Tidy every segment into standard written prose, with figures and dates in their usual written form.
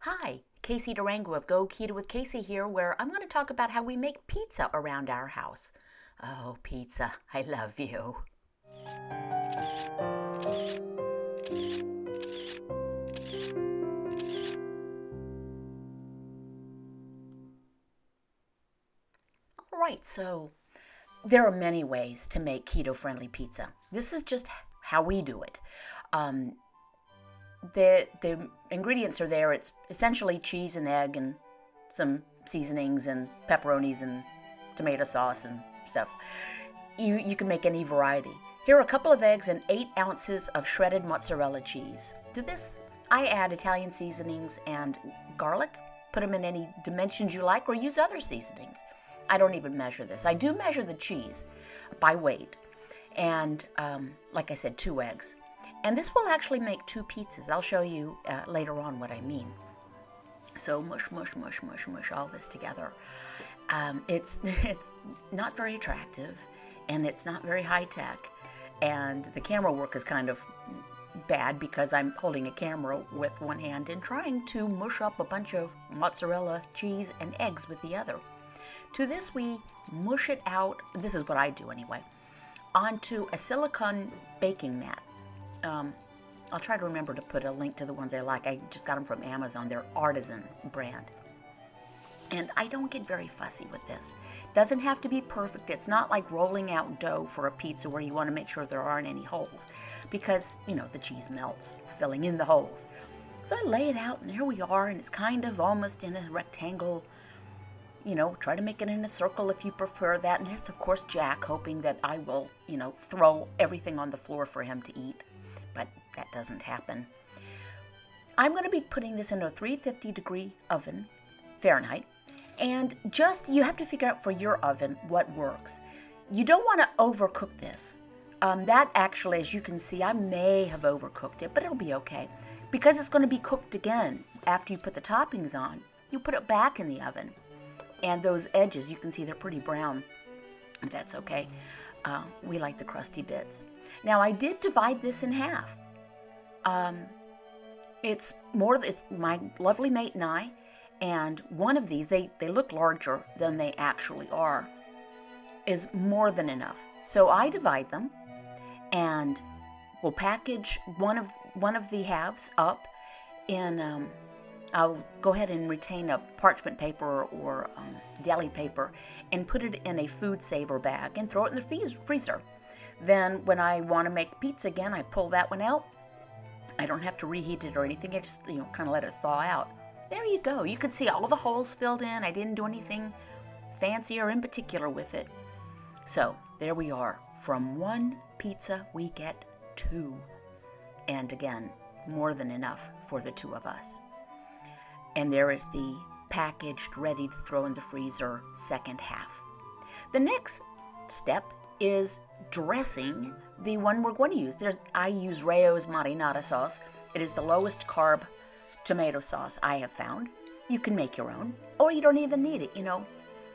Hi, Casey Durango of Go Keto with Casey here, where I'm going to talk about how we make pizza around our house. Oh, pizza, I love you. All right, so there are many ways to make keto-friendly pizza. This is just how we do it. Um, the ingredients are there. It's essentially cheese and egg and some seasonings and pepperonis and tomato sauce and stuff. You can make any variety. Here are a couple of eggs and 8 ounces of shredded mozzarella cheese. To this, I add Italian seasonings and garlic. Put them in any dimensions you like or use other seasonings. I don't even measure this. I do measure the cheese by weight. And like I said, 2 eggs. And this will actually make 2 pizzas. I'll show you later on what I mean. So mush all this together. It's not very attractive, and it's not very high tech, and the camera work is kind of bad because I'm holding a camera with one hand and trying to mush up a bunch of mozzarella, cheese, and eggs with the other. To this, we mush it out. This is what I do anyway, onto a silicone baking mat. I'll try to remember to put a link to the ones I like. I just got them from Amazon. They're Artisan brand. And I don't get very fussy with this. Doesn't have to be perfect. It's not like rolling out dough for a pizza where you want to make sure there aren't any holes because, you know, the cheese melts, filling in the holes. So I lay it out and there we are, and it's kind of almost in a rectangle. You know, try to make it in a circle if you prefer that. And there's, of course, Jack, hoping that I will, you know, throw everything on the floor for him to eat. But that doesn't happen. I'm going to be putting this in a 350-degree oven, Fahrenheit. And just, you have to figure out for your oven what works. You don't want to overcook this. That actually, as you can see, I may have overcooked it, but it'll be okay. Because it's going to be cooked again after you put the toppings on. You put it back in the oven. And those edges, you can see they're pretty brown. That's okay. We like the crusty bits. Now, I did divide this in half. It's my lovely mate and I, and one of these, they look larger than they actually are, is more than enough. So I divide them, and we'll package one of the halves up in, I'll go ahead and retain a parchment paper or deli paper and put it in a food saver bag and throw it in the freezer. Then when I want to make pizza again, I pull that one out. I don't have to reheat it or anything. I just, you know, kind of let it thaw out. There you go. You can see all the holes filled in. I didn't do anything fancy or in particular with it. So there we are. From one pizza, we get 2. And again, more than enough for the 2 of us. And there is the packaged, ready to throw in the freezer second half. The next step is dressing the one we're going to use. I use Rayo's marinara sauce. It is the lowest carb tomato sauce I have found. You can make your own, or you don't even need it. You know,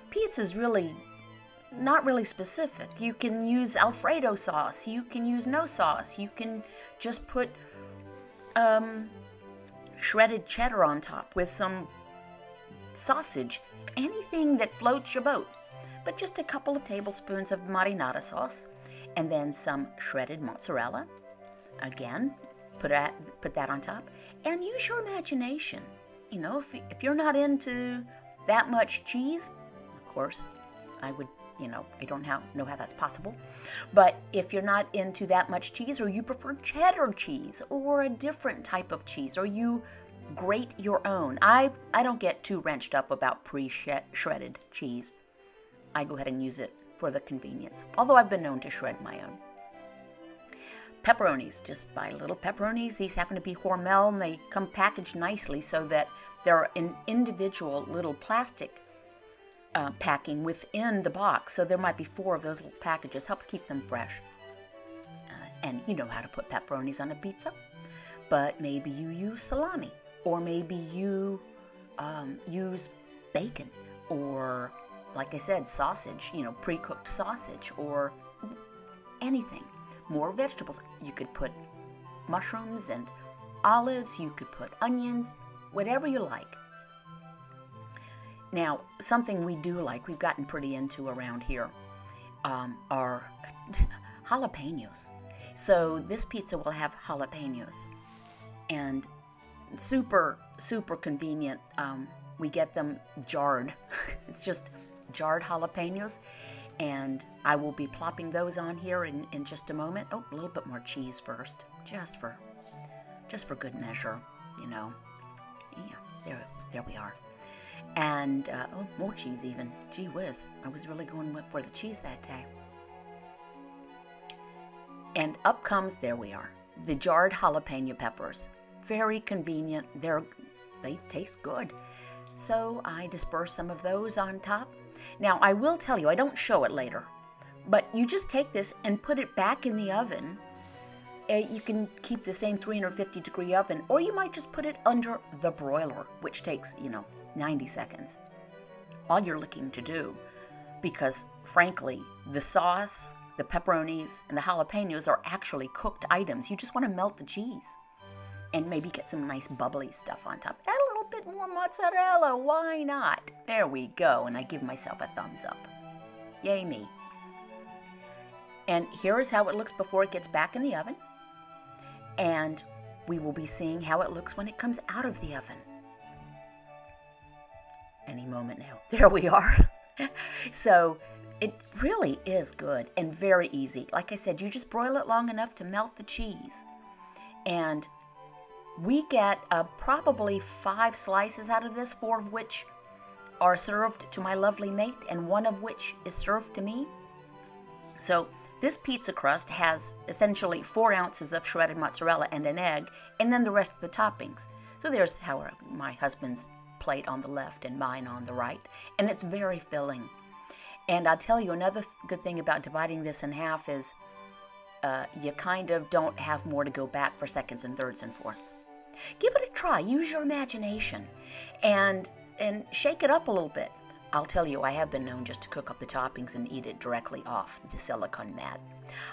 pizza is really not really specific. You can use Alfredo sauce. You can use no sauce. You can just put shredded cheddar on top with some sausage. Anything that floats your boat. But just a couple of tablespoons of marinara sauce, and then some shredded mozzarella. Again, put that on top, and use your imagination. You know, if you're not into that much cheese, of course, I would, you know, I don't know how that's possible. But if you're not into that much cheese, or you prefer cheddar cheese, or a different type of cheese, or you grate your own. I don't get too wrenched up about pre-shredded cheese. I go ahead and use it for the convenience, although I've been known to shred my own. Pepperonis, just buy little pepperonis. These happen to be Hormel, and they come packaged nicely so that they're in individual little plastic packing within the box. So there might be 4 of those little packages. Helps keep them fresh. And you know how to put pepperonis on a pizza. But maybe you use salami, or maybe you use bacon, or like I said, sausage, you know, pre-cooked sausage, or anything. More vegetables. You could put mushrooms and olives. You could put onions. whatever you like. Now, something we do like, we've gotten pretty into around here, are jalapenos. So this pizza will have jalapenos, and super, super convenient. We get them jarred. It's just jarred jalapenos, and I will be plopping those on here in just a moment. Oh, a little bit more cheese first, just for good measure, you know. Yeah, there we are. And oh, more cheese even. Gee whiz, I was really going for the cheese that day. And up comes, there we are, the jarred jalapeno peppers. Very convenient. They taste good. So I disperse some of those on top. Now, I will tell you, I don't show it later, but you just take this and put it back in the oven. You can keep the same 350-degree oven, or you might just put it under the broiler, which takes, 90 seconds. All you're looking to do, because frankly, the sauce, the pepperonis, and the jalapenos are actually cooked items. You just want to melt the cheese and maybe get some nice bubbly stuff on top. Add a little bit more mozzarella, why not? There we go, and I give myself a thumbs up. Yay me. And here is how it looks before it gets back in the oven. And we will be seeing how it looks when it comes out of the oven. Any moment now. There we are. So it really is good and very easy. Like I said, you just broil it long enough to melt the cheese. And we get probably 5 slices out of this, 4 of which are served to my lovely mate and 1 of which is served to me. So this pizza crust has essentially 4 ounces of shredded mozzarella and an egg, and then the rest of the toppings. So there's my husband's plate on the left and mine on the right, and it's very filling. And I'll tell you, another good thing about dividing this in half is you kind of don't have more to go back for seconds and thirds and fourths. Give it a try. Use your imagination and shake it up a little bit. I'll tell you, I have been known just to cook up the toppings and eat it directly off the silicone mat.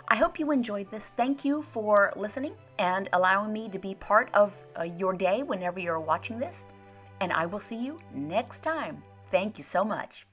I hope you enjoyed this. Thank you for listening and allowing me to be part of your day whenever you're watching this. And I will see you next time. Thank you so much.